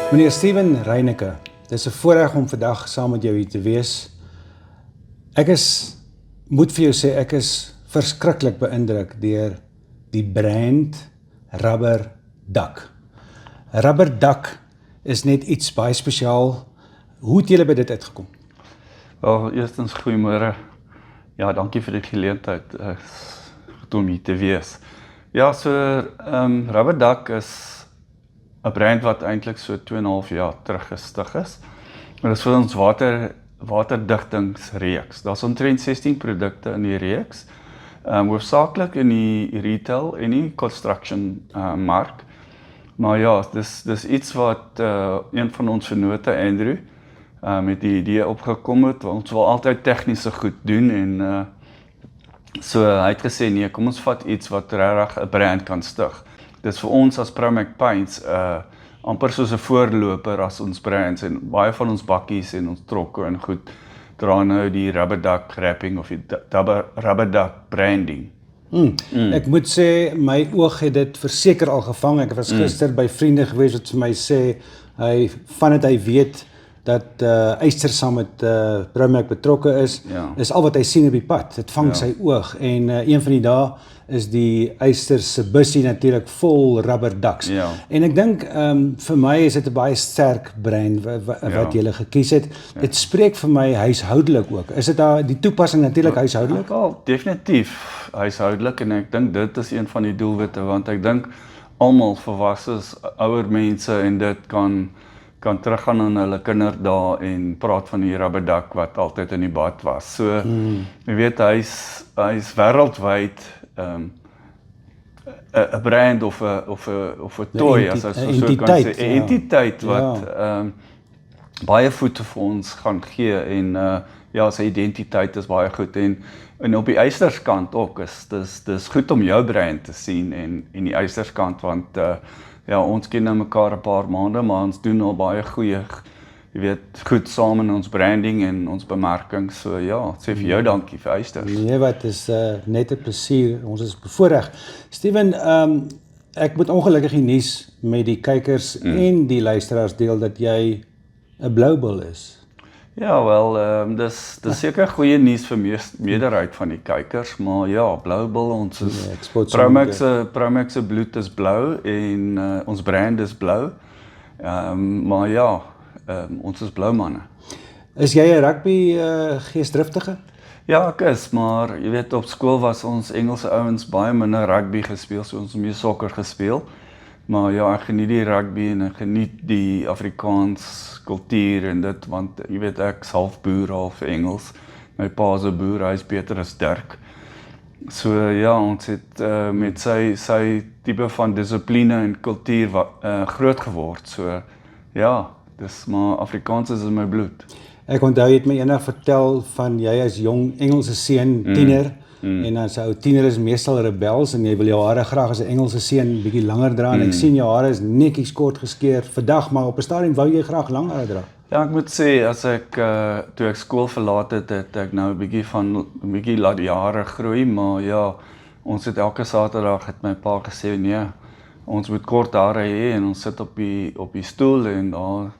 Meneer Steven Reineke, dis 'n voorreg om vandag saam met jou hier te wees. Moet vir jou sê, ek is verskriklik beïndruk deur die brand Rubber Duck. Rubber Duck is net iets baie spesiaal. Hoe het julle by dit uitgekom? Wel, eerstens goeiemôre. Ja, dankie vir die geleentheid om hier te wees. Ja, so Rubber Duck is 'n brand wat eintlik so 2,5 jaar terug gestig is. Dit is vir ons waterdigtingsreeks. Daar's omtrent 16 produkte in die reeks. Hoofsaaklik in die retail en die construction mark. Maar ja, dis iets wat een van ons vennote, Andrew, met die idee opgekom het. Ons wil altyd tegniese goed doen en so hy het gesê nee, kom ons vat iets wat regtig 'n brand kan stig. Dis vir ons as Promac Paints amper soos 'n voorloper as ons brands en baie van ons bakkies en ons trokke en goed dra nou die Rubber Duck wrapping of die Rubber Duck branding. Ek moet sê, my oog het dit verseker al gevang. Ek was gister by vriende gewees wat vir my sê, vandat hy weet dat Eyster saam met Promac betrokke is, is al wat hy sien op die pad. Dit vang sy oog en een van die dae is die Eyster se bussie natuurlik vol Rubber Ducks. En ek dink vir my is dit 'n baie sterk brand wat jy gekies het. Dit spreek vir my huishoudelik ook. Is dit daar die toepassing natuurlik huishoudelik? Definitief huishoudelik en ek dink dit is een van die doelwitte want ek dink almal volwasses, ouer mense en dit kan teruggaan aan hulle kinderdae en praat van die Rubber Duck wat altyd in die bad was. So, jy weet, hy is wêreldwyd 'n brand of 'n toy, as ons so kan sê, 'n entiteit wat baie voete vir ons gaan gee en sy identiteit is baie goed en op die Eysterskant ook dis goed om jou brand te sien en die Eysterskant want ons ken nou mekaar 'n paar maande, maar ons doen al baie goeie, jy weet, goed saam in ons branding en ons bemarking. So sê vir jou dankie vir Eyster. Nee, wat is net 'n plesier. Ons is bevoorreg. Steven, ek moet ongelukkig die nuus met die kykers en die luisteraars deel dat jy 'n blou bil is. Ja, wel, dis seker goeie nuus vir meerderheid van die kykers, maar ja, blou bil, ons is Promac se bloed is blou en ons brand is blou. Maar ja, ons is blou manne. Is jy 'n rugby geesdriftige? Ja, ek is, maar jy weet op skool was ons Engelse ouens baie minder rugby gespeel, so ons het meer sokker gespeel. Maar ja, ek geniet die rugby en ek geniet die Afrikaans kultuur en dit, want jy weet ek is half boer, half Engels. My pa is 'n boer, hy is beter as Dirk. So ons het met sy tipe van dissipline en kultuur groot geword. So dis maar Afrikaans is in my bloed. Ek onthou jy het my eendag vertel van jy as jong Engelse seun, tiener, en as 'n ou tiener is meestal rebels en jy wil jou hare graag as 'n Engelse seun bietjie langer dra en ek sien jou hare is netjies kort geskeer vandag, maar op 'n stadium wou jy graag lang hare dra. Ja, ek moet sê as ek toe ek skool verlaat het ek nou 'n bietjie laat die hare groei, maar ons het elke Saterdag het my pa gesê nee, ons moet kort hare hê en ons sit op die stoel en daar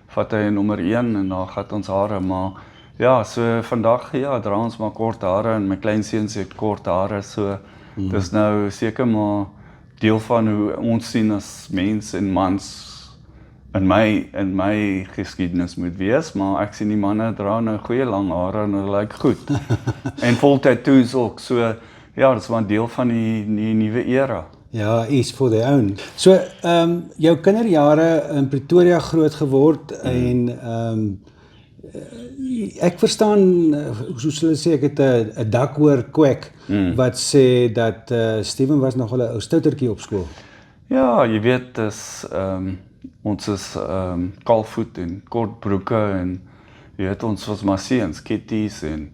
vat hy nommer 1 en daar gaan ons hare, maar so vandag dra ons maar kort hare en my kleinseuns het kort hare, so dis nou seker maar deel van hoe ons sien as mens en mans in my geskiedenis moet wees, maar ek sien die manne dra nou goeie lang hare en hulle lyk goed. En vol tattoos ook, so dis maar deel van die nuwe era. Ja, each for their own. So, jou kinderjare in Pretoria groot geword en ek verstaan, soos hulle sê, ek het 'n dakhoor kwek wat sê dat Steven was nog 'n ou stoutertjie op skool. Ja, jy weet, ons is kaalvoet en kort broeke en jy weet, ons was maar seuns, kitties en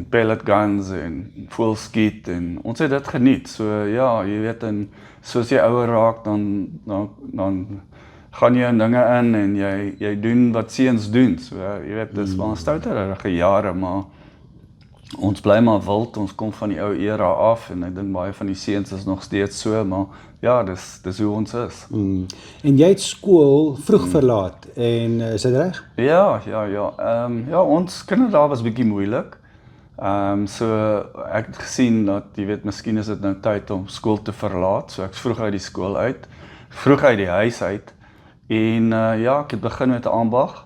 pellet guns en voelskiet en ons het dit geniet. So jy weet, en soos jy ouer raak, dan gaan jy in dinge in en jy doen wat seuns doen. So jy weet, dis maar stouterige jare, maar ons bly maar wild, ons kom van die ou era af en ek dink baie van die seuns is nog steeds so, maar ja, dis hoe ons is. En jy het skool vroeg verlaat en is dit reg? Ja. Ja, ons kinderdae was bietjie moeilik. So ek het gesien dat, jy weet, miskien is dit nou tyd om skool te verlaat, so ek's vroeg uit die skool uit, vroeg uit die huis uit, en ja, ek het begin met 'n ambag,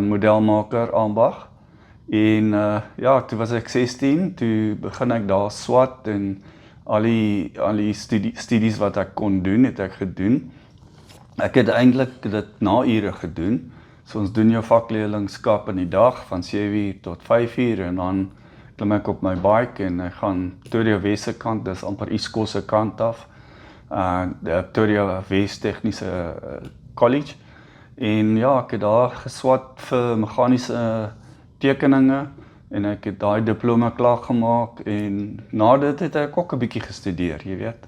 modelmaker ambag, en ja, toe was ek 16, toe begin ek daar swat, en al die studies wat ek kon doen, het ek gedoen. Ek het eintlik dit na ure gedoen. So ons doen jou vakleerlingskap in die dag van 7:00 tot 5:00 en dan klim ek op my bike en ek gaan Pretoria Wes se kant, dis amper East se kant af. Die Pretoria Wes Tegniese College. En ja, ek het daar geswat vir meganiese tekeninge en ek het daai diploma klaar gemaak en na dit het ek ook 'n bietjie gestudeer, jy weet.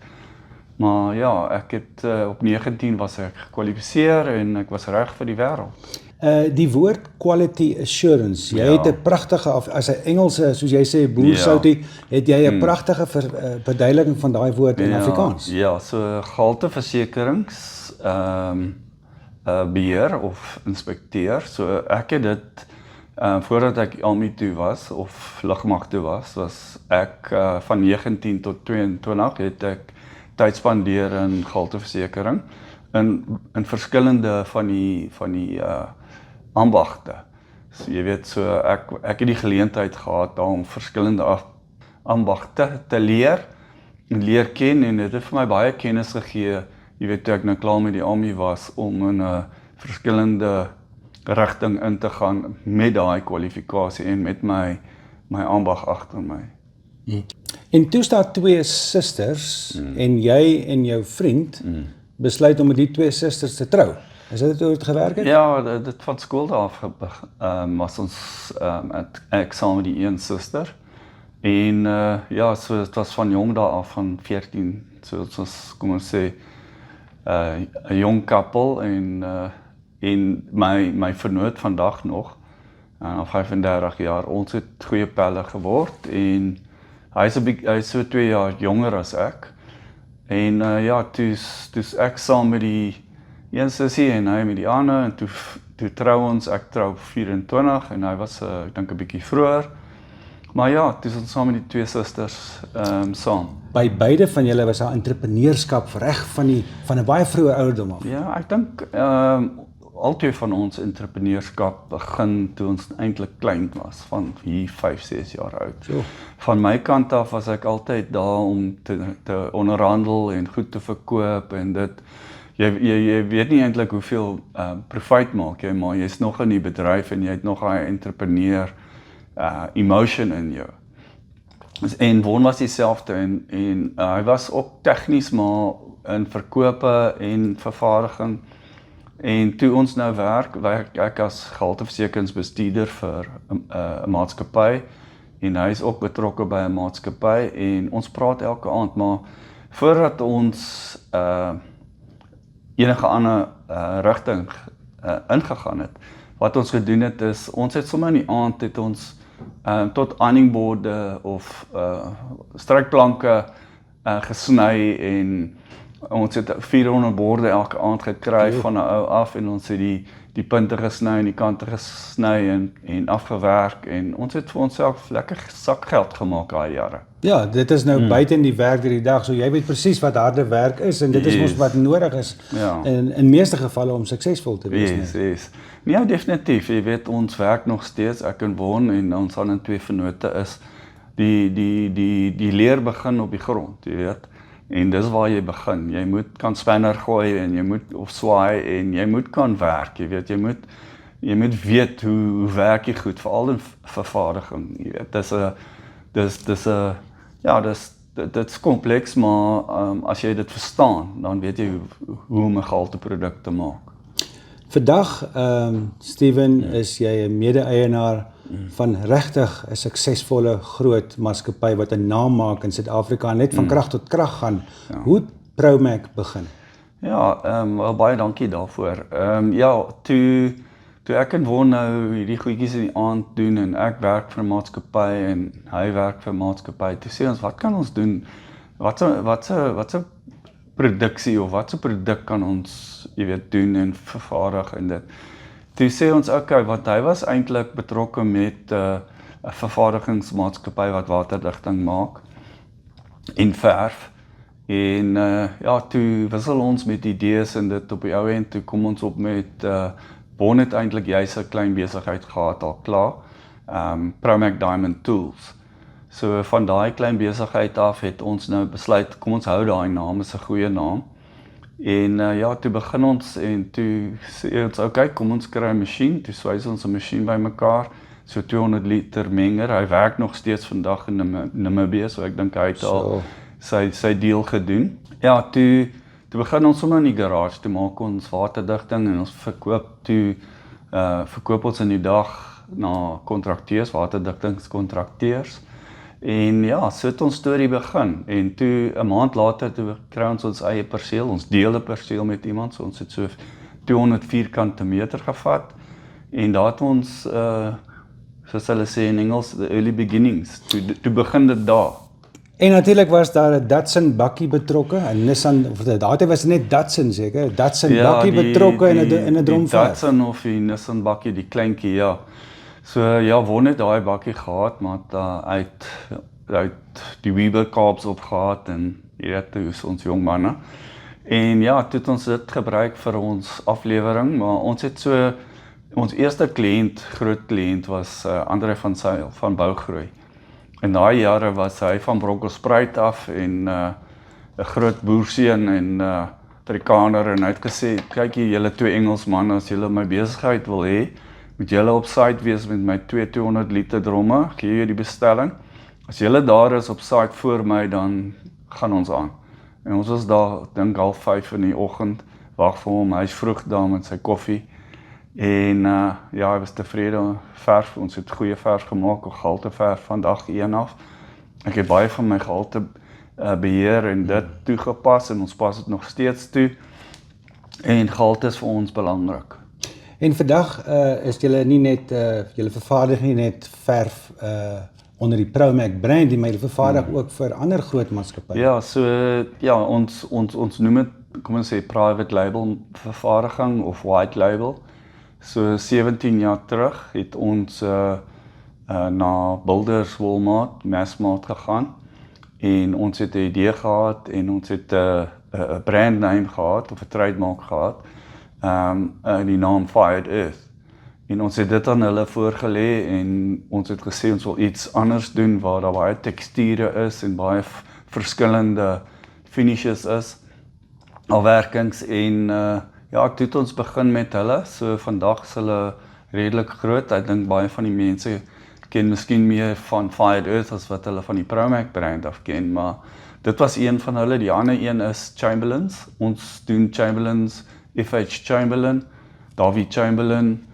Maar ja, ek het op 19 was ek gekwalifiseer en ek was reg vir die wêreld. Die woord quality assurance, jy het 'n pragtige, as 'n Engelse, soos jy sê, boersoutie, het jy 'n pragtige verduideliking van daai woord in Afrikaans. Ja, so gehalteversekerings, beheer of inspekteer. So ek het dit, voordat ek Army toe was, of lugmag toe was ek van 19 tot 22 het ek tyd spandeer in gehalteversekering in verskillende van die ambagte. So jy weet, so ek het die geleentheid gehad om verskillende ambagte te leer ken en dit het vir my baie kennis gegee, jy weet, toe ek nou klaar met die Army was, om in 'n verskillende rigting in te gaan met daai kwalifikasie en met my ambag agter my. En toe staan 2 susters en jy en jou vriend besluit om met die 2 susters te trou. Is dit hoe dit gewerk het? Ja, dit van skool af was ons ek saam met die een suster. En ja, so dit was van jong daar af, van 14, so dit was, kom ons sê, 'n jong koppel en my vernoot vandag nog, al 35 jaar, ons het goeie pelle geword en hy is so 2 jaar jonger as ek. En ja, toe's ek saam met die een sussie en hy met die ander, en toe trou ons, ek trou 24 en hy was, ek dink 'n bietjie vroeër. Maar ja, toe's ons saam met die 2 susters saam. By beide van julle was daar entrepreneurskap reg van 'n baie vroeë ouderdom af. Ja, ek dink albei van ons entrepreneurskap begin toe ons eintlik klein was, van hier 5-6 jaar oud. So. Van my kant af was ek altyd daar om te onderhandel en goed te verkoop en dit. Jy weet nie eintlik hoeveel profit maak jy, maar jy's nog in die bedryf en jy het nog daai entrepreneur emotion in jou. En Von was dieselfde en hy was ook tegnies, maar in verkope en vervaardiging. En toe ons nou werk ek as gehalteversekeringsbestuurder vir 'n maatskappy en hy is ook betrokke by 'n maatskappy en ons praat elke aand, maar voordat ons enige ander rigting ingegaan het, wat ons gedoen het is, ons het sommer in die aand het ons tot aningborde of strykplanke gesny en ons het 400 borde elke aand gekry van 'n ou af en ons het die punte gesny en die kante gesny en afgewerk en ons het vir onsself lekker sakgeld gemaak daai jare. Ja, dit is nou buite in die werk deur die dag, so jy weet presies wat harde werk is en dit is mos wat nodig is in meeste gevalle om suksesvol te wees. Yes. Ja, definitief. Jy weet, ons werk nog steeds, ek en Von en ons ander 2 vennote is die leer begin op die grond, jy weet. En dis waar jy begin. Jy moet kan spanner gooi en jy moet of swaai en jy moet kan werk, jy weet. Jy moet weet hoe werk jy goed, veral in vervaardiging, jy weet. Dit is kompleks, maar as jy dit verstaan, dan weet jy hoe om 'n gehalteproduk te maak. Vandag, Steven, is jy 'n mede-eienaar van regtig 'n suksesvolle groot maatskappy wat 'n naam maak in Suid-Afrika, net van krag tot krag gaan. Hoe het Promac begin? Ja, wel baie dankie daarvoor. Ja, toe toe ek en Won nou hierdie goedjies in die aand doen en ek werk vir 'n maatskappy en hy werk vir 'n maatskappy, toe sê ons, wat kan ons doen? Wat 'n produksie of wat 'n produk kan ons, jy weet, doen en vervaardig en dit. Toe sê ons, okay, want hy was eintlik betrokke met 'n vervaardigingsmaatskappy wat waterdigting maak en verf. En ja, toe wissel ons met idees en dit op die ou end, toe kom ons op met Bon het eintlik juis 'n klein besigheid gehad al klaar, Promac Diamond Tools. So van daai klein besigheid af het ons nou besluit, kom ons hou daai naam, is 'n goeie naam. En ja, toe begin ons en toe sê ons, okay, kom ons kry 'n masjien, toe swys ons 'n masjien bymekaar, so 200 liter menger. Hy werk nog steeds vandag in Namibië, so ek dink hy het al sy deel gedoen. Ja, toe begin ons sommer in die garage, toe maak ons waterdigting en ons verkoop ons in die dag na kontrakteurs, waterdigtingskontrakteurs. En ja, so het ons storie begin. En toe 'n maand later toe kry ons eie perseel, ons deel 'n perseel met iemand, so ons het so 200 vierkante meter gevat. En daar het ons soos hulle sê in Engels, the early beginnings. Toe begin dit daar. En natuurlik was daar 'n Datsun bakkie betrokke, 'n Nissan, of daardie was net Datsun seker, Datsun bakkie betrokke en 'n dromverf. Die Datsun of die Nissan bakkie, die kleintjie, ja. So ja, Won het daai bakkie gehad, maar uit die Weber Kaap's opgehad en jy weet, toe is ons jong manne. En ja, toe het ons dit gebruik vir ons aflewering, maar ons het so, ons eerste groot kliënt was Andre van Sail van Bougroei. In daai jare was hy van Bronkhorstspruit af en 'n groot boerseun en Afrikaner, en hy het gesê, kyk hier, julle twee Engelsmanne, as julle my besigheid wil hê, moet julle op site wees met my 200 liter dromme, gee jy die bestelling. As julle daar is op site voor my, dan gaan ons aan. En ons was daar, dink 4:30 in die oggend, wag vir hom, hy's vroeg daar met sy koffie. En ja, hy was tevrede, verf, ons het goeie verf gemaak, gehalteverf van dag 1 af. Ek het baie van my gehalte beheer en dit toegepas en ons pas dit nog steeds toe. En gehalte is vir ons belangrik. En vandag is julle nie net, julle vervaardig nie net verf onder die Promac brand, maar julle vervaardig ook vir ander groot maatskappye. Ja, so ja, ons noem dit, kom ons sê, private label vervaardiging of white label. So 17 jaar terug het ons na Builders, Walmart, Massmart gegaan en ons het 'n idee gehad en ons het 'n brandname gehad of 'n trademark gehad, die naam Fired Earth. En ons het dit aan hulle voorgelê en ons het gesê ons wil iets anders doen waar daar baie teksture is en baie verskillende finishes is, afwerkings en ja, toe het ons begin met hulle, so vandag is hulle redelik groot. Ek dink baie van die mense ken miskien meer van Fired Earth as wat hulle van die Promac brand af ken, maar dit was een van hulle. Die ander een is Chamberlains. Ons doen Chamberlains, FH Chamberlain, Davie Chamberlain.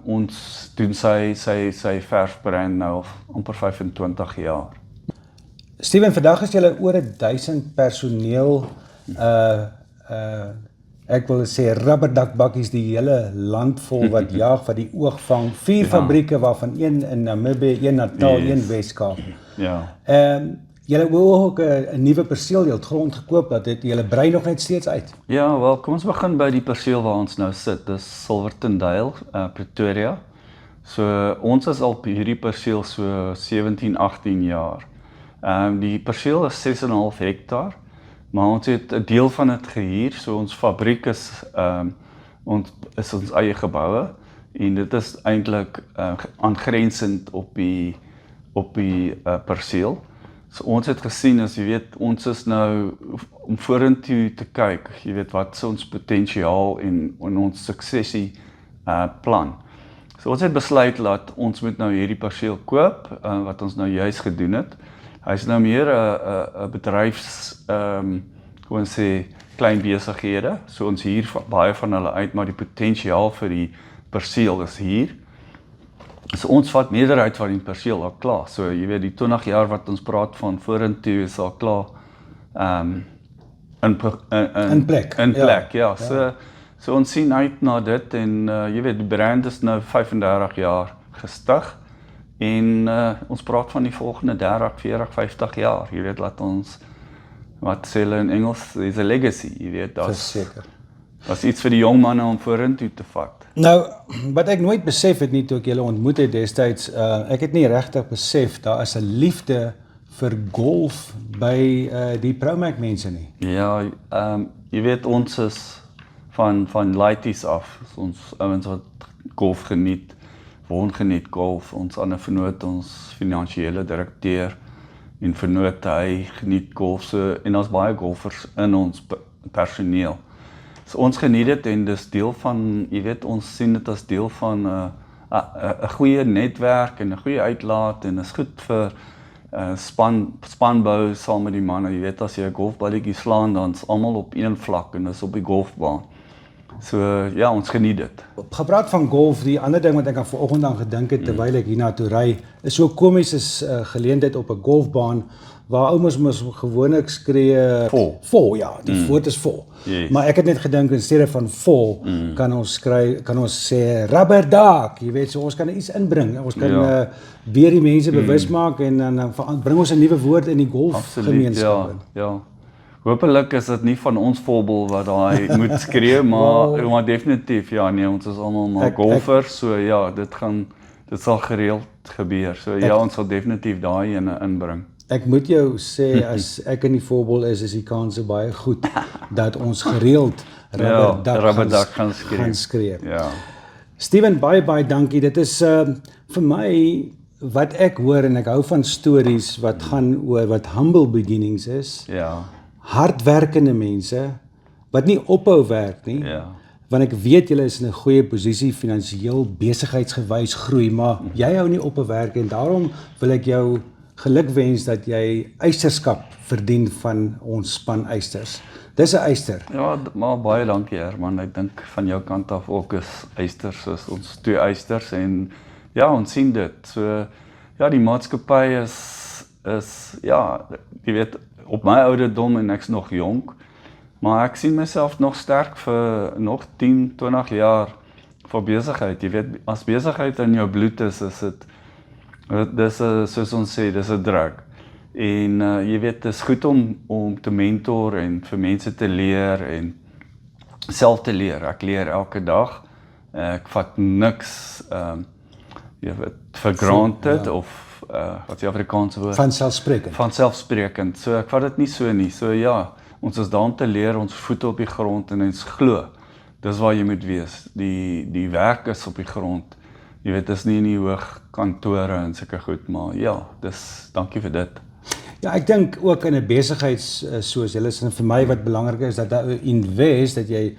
Ons doen sy verfbrand nou amper 25 jaar. Steven, vandag is julle oor 1000 personeel, ek wil sê rubberdakbakkies die hele land vol wat jaag, wat die oog vang. 4 fabrieke waarvan een in Namibië, een Natal, een Weskaap. Ja. Julle wil ook 'n nuwe perseel, jy het grond gekoop, dat het julle brei nog net steeds uit. Ja, wel, kom ons begin by die perseel waar ons nou sit. Dis Silverton Dale, Pretoria. So ons is al hierdie perseel so 17, 18 jaar. Die perseel is 6,5 hektaar. Maar ons het 'n deel van dit gehuur, so ons fabriek is ons eie geboue en dit is eintlik aangrensend op die perseel. So ons het gesien, as jy weet, ons is nou om vorentoe te kyk, jy weet, wat is ons potensiaal en ons suksesie plan. So ons het besluit dat ons moet nou hierdie perseel koop, wat ons nou juis gedoen het. Hy is nou meer 'n bedryfs, kom ons sê, klein besighede. So ons huur baie van hulle uit, maar die potensiaal vir die perseel is hier. So ons vat meerderheid van die perseel al klaar. So jy weet, die 20 jaar wat ons praat van vorentoe is al klaar in plek, ja. So So ons sien uit na dit en jy weet, die brand is nou 35 jaar gestig en ons praat van die volgende 30, 40, 50 jaar. Jy weet, laat ons, wat sê hulle in Engels, is a legacy, jy weet, Verseker. dat is iets vir die jong manne om vorentoe te vat. Nou, wat ek nooit besef het nie toe ek julle ontmoet het destyds, ek het nie regtig besef, daar is 'n liefde vir golf by die Promac mense nie. Ja, jy weet, ons is van laities af, ons ouens wat golf geniet, woon geniet golf, ons ander vernoot, ons finansiële direkteur en vernoot, hy geniet golf, so, en ons baie golfers in ons personeel. So ons geniet dit en dis deel van, jy weet, ons sien dit as deel van 'n goeie netwerk en 'n goeie uitlaat en is goed vir spanbou saam met die manne. Jy weet, as jy 'n golfballetjie slaan, dan is almal op een vlak en dis op die golfbaan. So ja, ons geniet dit. Gepraat van golf, die ander ding wat ek aan vanoggend aan gedink het terwyl ek hiernatoe ry, is so komies is geleentheid op 'n golfbaan waar ouens mos gewoonlik skree vol, ja, die woord is vol. Yes. Maar ek het net gedink in steede van vol kan ons sê rubber duck, jy weet, so ons kan iets inbring. Ons kan weer die mense bewus maak en dan bring ons 'n nuwe woord in die golfgemeenskap. Ja. Hoopelik is dit nie van ons voorbeeld wat daai moet skree, maar definitief, ja, nee, ons is almal maar golfers, so ja, dit sal gereeld gebeur. So ja, ons sal definitief daai ene inbring. Ek moet jou sê, as ek in die voorbeeld is die kanse baie goed dat ons gereeld rubber duck gaan skree. Ja. Steven, baie dankie. Dit is vir my wat ek hoor en ek hou van stories wat gaan oor wat humble beginnings is. Ja. Hardwerkende mense wat nie ophou werk nie. Ja. Want ek weet julle is in 'n goeie posisie finansiëel, besigheidsgewys groei, maar jy hou nie ophou werk en daarom wil ek jou gelukwens dat jy eysterskap verdien van ons span eysters. Dis 'n eyster. Ja, maar baie dankie Herman. Ek dink van jou kant af ook is eysters, is ons 2 eysters en ja, ons sien dit. So ja, die maatskappy is ja, jy weet, op my ouderdom en ek's nog jonk, maar ek sien myself nog sterk vir nog 10, 20 jaar vir besigheid. Jy weet, as besigheid in jou bloed is dis soos ons sê, dis 'n drug. En jy weet, dit is goed om te mentor en vir mense te leer en self te leer. Ek leer elke dag. Ek vat niks jy weet, for granted of wat is die Afrikaanse woord? Vanselfsprekend. So ek vat dit nie so nie. So ja, ons is daar om te leer, ons voete op die grond en ons glo. Dis waar jy moet wees. Die werk is op die grond. Jy weet, dis nie in die hoog kantore en sulke goed, maar ja, dankie vir dit. Ja, ek dink ook in 'n besigheid soos julle is, en vir my wat belangrik is dat jy invest, dat jy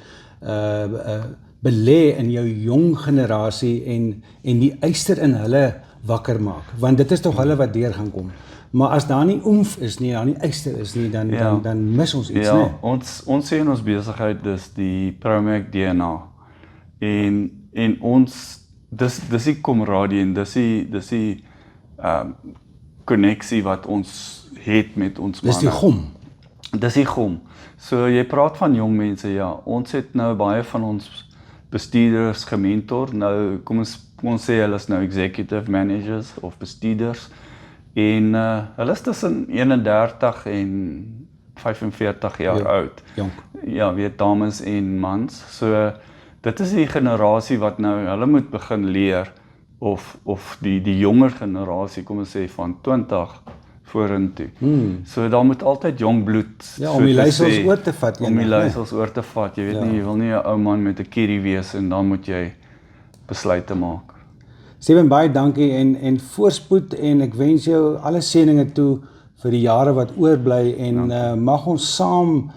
belê in jou jong generasie en die yster in hulle wakker maak, want dit is tog hulle wat deur gaan kom. Maar as daar nie oomf is nie, daar nie yster is nie, dan mis ons iets, né? Ons sê in ons besigheid dis die Promac DNA. En ons dis die kameraadie en dis die koneksie wat ons het met ons manne. Dis die gom. Dis die gom. So jy praat van jong mense, ja. Ons het nou baie van ons bestuurders gementor. Nou kom ons sê hulle is nou executive managers of bestuurders en hulle is tussen 31 en 45 jaar oud. Jonk. Ja, weet dames en mans. So dit is die generasie wat nou hulle moet begin leer of die jonger generasie, kom ons sê van 20 vorentoe. So daar moet altyd jong bloed om die leiersels oor te vat. Om die leiersels oor te vat. Jy weet nie, jy wil nie 'n ou man met 'n kierie wees en dan moet jy besluite maak. Steven, baie dankie en voorspoed en ek wens jou alle seëninge toe vir die jare wat oorbly en mag ons saam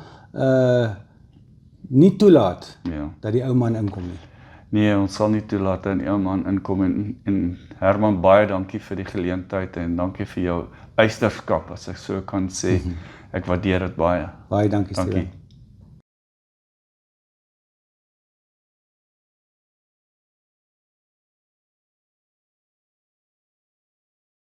nie toelaat dat die ou man inkom nie. Nee, ons sal nie toelaat dat 'n ou man inkom en Herman, baie dankie vir die geleentheid en dankie vir jou eysterskap, as ek so kan sê. Ek waardeer dit baie. Baie dankie, Steven.